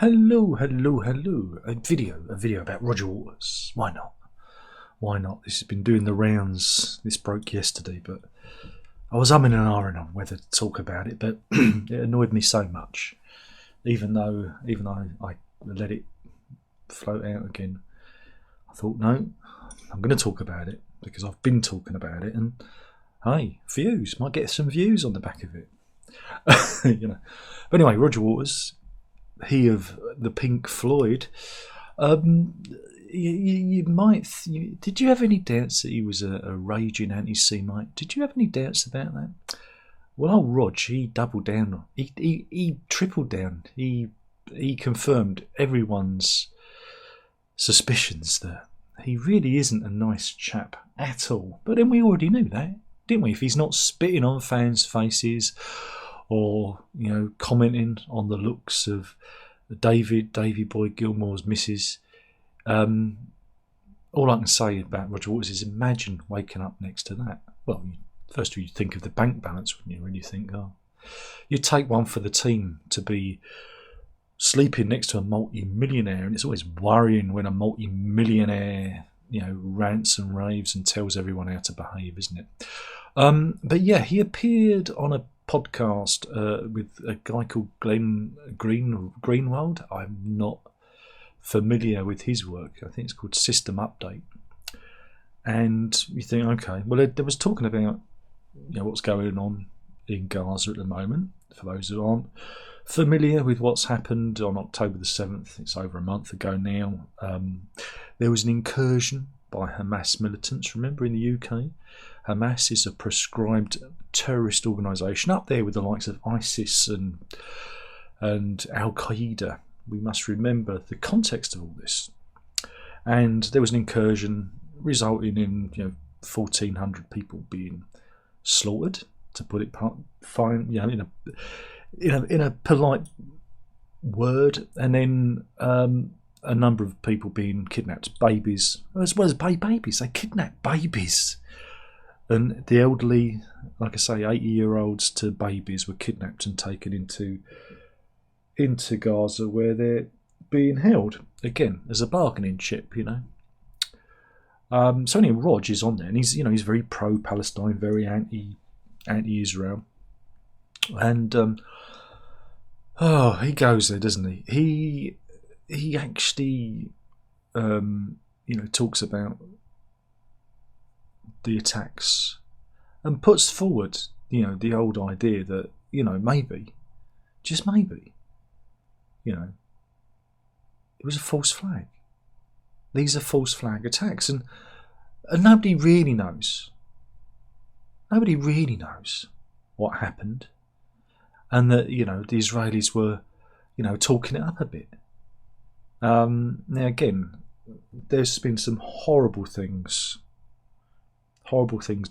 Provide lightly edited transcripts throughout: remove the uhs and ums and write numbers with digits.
Hello. A video about Roger Waters. Why not? This has been doing the rounds. This broke yesterday, but I was umming and ahhing on whether to talk about it, but it annoyed me so much. Even though I let it float out again, I thought, no, I'm going to talk about it because I've been talking about it, and hey, views, might get some views on the back of it. But anyway, Roger Waters, he of the Pink Floyd. You might. Did you have any doubts that he was a raging anti-Semite? Did you have any doubts about that? Well, old Rog, he doubled down. He tripled down. He confirmed everyone's suspicions that he really isn't a nice chap at all. But then we already knew that, didn't we? If he's not spitting on fans' faces, or commenting on the looks of Davy Boy Gilmore's missus. All I can say about Roger Waters is imagine waking up next to that. Well, first of all, you think of the bank balance, wouldn't you? When you think, you'd take one for the team to be sleeping next to a multi-millionaire, and it's always worrying when a multi-millionaire, rants and raves and tells everyone how to behave, isn't it? But yeah, he appeared on a podcast with a guy called Glenn Greenwald. I'm not familiar with his work. I think it's called System Update. And you think, okay, well, there was talking about what's going on in Gaza at the moment. For those who aren't familiar with what's happened on October the 7th, it's over a month ago now. There was an incursion by Hamas militants. Remember, in the UK, Hamas is a proscribed terrorist organisation up there with the likes of ISIS and Al-Qaeda. We must remember the context of all this. And there was an incursion resulting in 1,400 people being slaughtered, to put it fine, in a polite word, and then a number of people being kidnapped, babies, as well as babies. They kidnapped babies. And the elderly, like I say, 80-year-olds to babies were kidnapped and taken into Gaza, where they're being held, again, as a bargaining chip, So anyway, Rog is on there, and he's very pro-Palestine, very anti-Israel. And he goes there, doesn't he? He actually talks about the attacks and puts forward the old idea that maybe, just maybe, it was a false flag. These are false flag attacks, and nobody really knows. Nobody really knows what happened, and that the Israelis were talking it up a bit. Now again, there's been some horrible things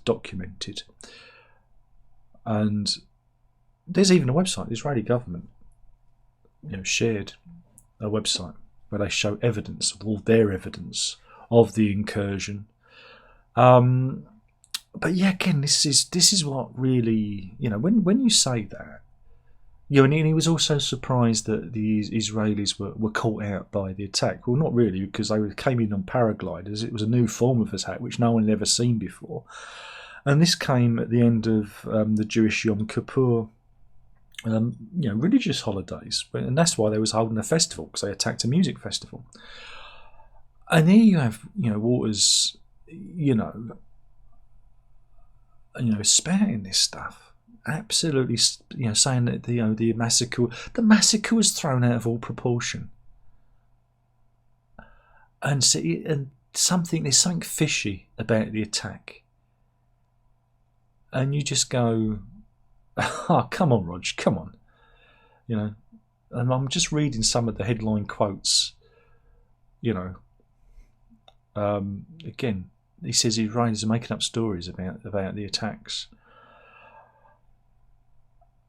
documented, and there's even a website. The Israeli government shared a website where they show evidence, all their evidence of the incursion. But yeah, again, this is what really, when you say that, and he was also surprised that the Israelis were caught out by the attack. Well, not really, because they came in on paragliders. It was a new form of attack which no one had ever seen before, and this came at the end of the Jewish Yom Kippur, religious holidays, and that's why they was holding a festival, because they attacked a music festival. And here you have, Waters, spouting this stuff, absolutely, saying that the massacre was thrown out of all proportion, and there's something fishy about the attack, and you just go, oh, come on, Rog, come on. And I'm just reading some of the headline quotes. Again, he says Israelis are making up stories about the attacks,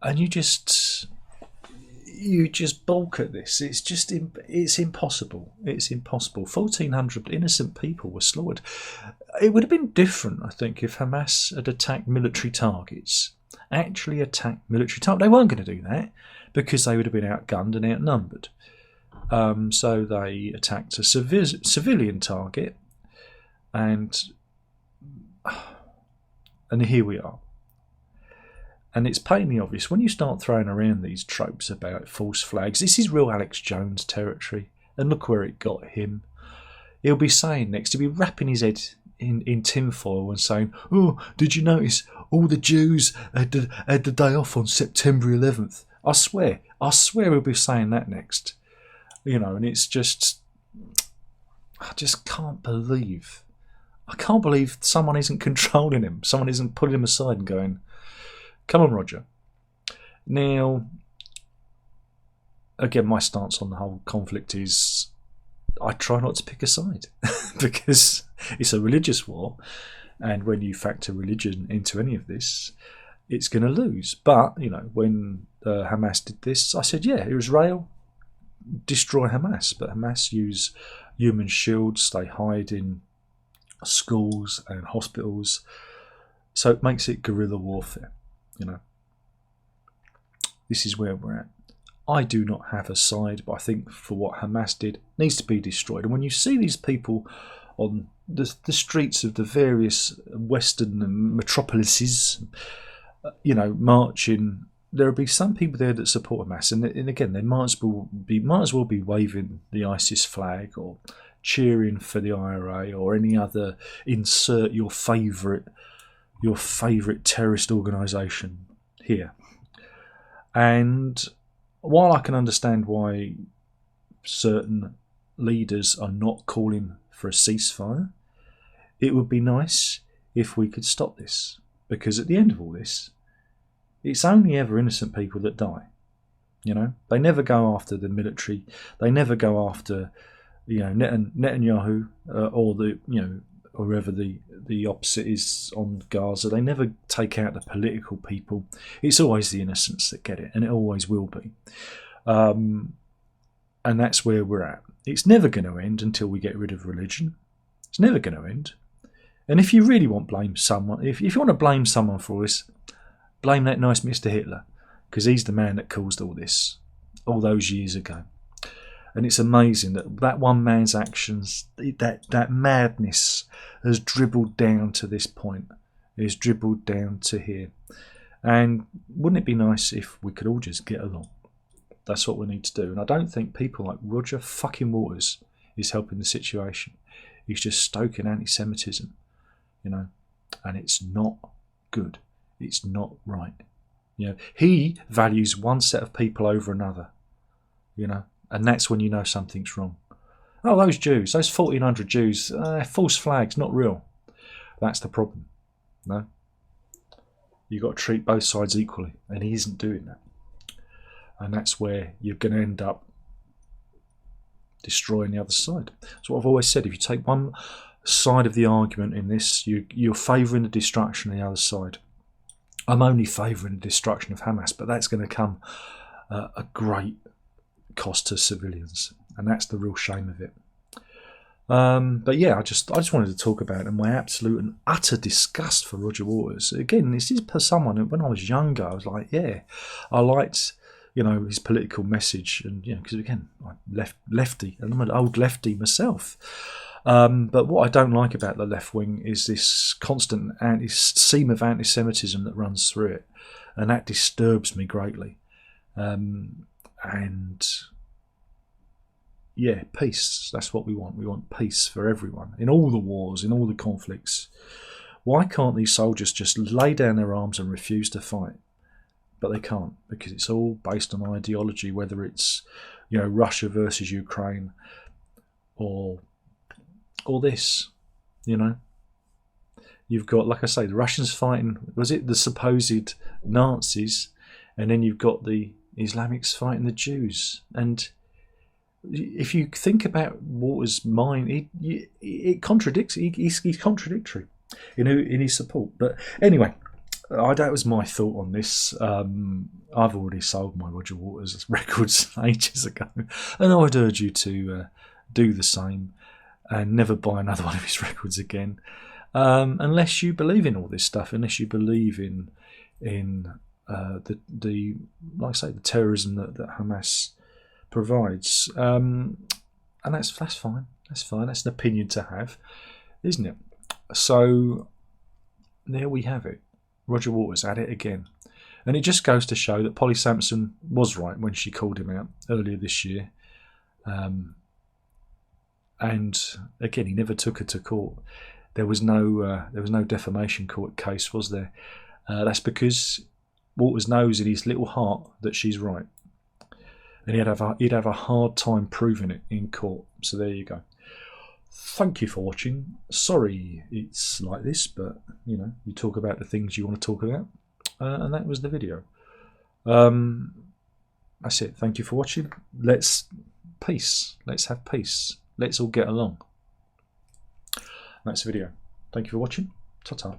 and you just balk at this. It's impossible. It's impossible. 1,400 innocent people were slaughtered. It would have been different, I think, if Hamas had attacked military targets. Actually attacked military targets. They weren't going to do that because they would have been outgunned and outnumbered. So they attacked a civilian target, and here we are. And it's plainly obvious when you start throwing around these tropes about false flags. This is real Alex Jones territory, and look where it got him. He'll be saying next, he'll be wrapping his head in tinfoil and saying, "Oh, did you notice all the Jews had the day off on September 11th?" I swear he'll be saying that next. You know, and it's just, I just can't believe. I can't believe someone isn't controlling him. Someone isn't putting him aside and going, "Come on, Roger." Now, again, my stance on the whole conflict is I try not to pick a side because it's a religious war, and when you factor religion into any of this, it's going to lose. But, you know, when Hamas did this, I said, yeah, Israel, destroy Hamas. But Hamas use human shields, they hide in schools and hospitals, so it makes it guerrilla warfare. You know, this is where we're at. I do not have a side, but I think for what Hamas did, needs to be destroyed. And when you see these people on the streets of the various Western metropolises, you know, marching, there will be some people there that support Hamas, and again, they might as well be waving the ISIS flag or cheering for the IRA or any other, insert your favourite terrorist organisation here. And while I can understand why certain leaders are not calling for a ceasefire, it would be nice if we could stop this, because at the end of all this, it's only ever innocent people that die. You know, they never go after the military, they never go after, you know, Netanyahu or the, you know, or whoever the opposite is on Gaza. They never take out the political people. It's always the innocents that get it, and it always will be. And that's where we're at. It's never going to end until we get rid of religion. It's never going to end. And if you really want to blame someone, if you want to blame someone for this, blame that nice Mr. Hitler, because he's the man that caused all this all those years ago. And it's amazing that one man's actions, that madness has dribbled down to this point. It has dribbled down to here. And wouldn't it be nice if we could all just get along? That's what we need to do. And I don't think people like Roger fucking Waters is helping the situation. He's just stoking anti-Semitism, you know, and it's not good. It's not right. You know, he values one set of people over another, you know, and that's when you know something's wrong. Oh, those Jews, those 1,400 Jews, false flags, not real. That's the problem. No, you've got to treat both sides equally, and he isn't doing that. And that's where you're going to end up destroying the other side. That's what I've always said. If you take one side of the argument in this, you're favouring the destruction of the other side. I'm only favouring the destruction of Hamas, but that's going to come a great cost to civilians, and that's the real shame of it. But yeah, I just wanted to talk about it and my absolute and utter disgust for Roger Waters. Again, this is per someone who, when I was younger, I was like, yeah, I liked, you know, his political message, and you know, because again, I'm lefty, and I'm an old lefty myself. But what I don't like about the left wing is this constant seam of anti-Semitism that runs through it, and that disturbs me greatly. And yeah, peace. That's what we want. We want peace for everyone in all the wars, in all the conflicts. Why can't these soldiers just lay down their arms and refuse to fight? But they can't, because it's all based on ideology, whether it's, you know, Russia versus Ukraine or this, you know. You've got, like I say, the Russians fighting, was it the supposed Nazis, and then you've got the Islamics fighting the Jews. And if you think about Waters' mind, it contradicts. He's contradictory in his support. But anyway, that was my thought on this. I've already sold my Roger Waters records ages ago, and I would urge you to do the same and never buy another one of his records again, unless you believe in all this stuff. Unless you believe in the like I say, the terrorism that Hamas provides, and that's fine. That's fine. That's an opinion to have, isn't it? So there we have it. Roger Waters at it again, and it just goes to show that Polly Sampson was right when she called him out earlier this year. And again, he never took her to court. There was no defamation court case, was there? That's because Waters knows in his little heart that she's right, and he'd have a hard time proving it in court. So there you go. Thank you for watching. Sorry it's like this, but you know, you talk about the things you want to talk about, and that was the video. That's it. Thank you for watching. Let's have peace. Let's all get along. That's the video. Thank you for watching. Ta-ta.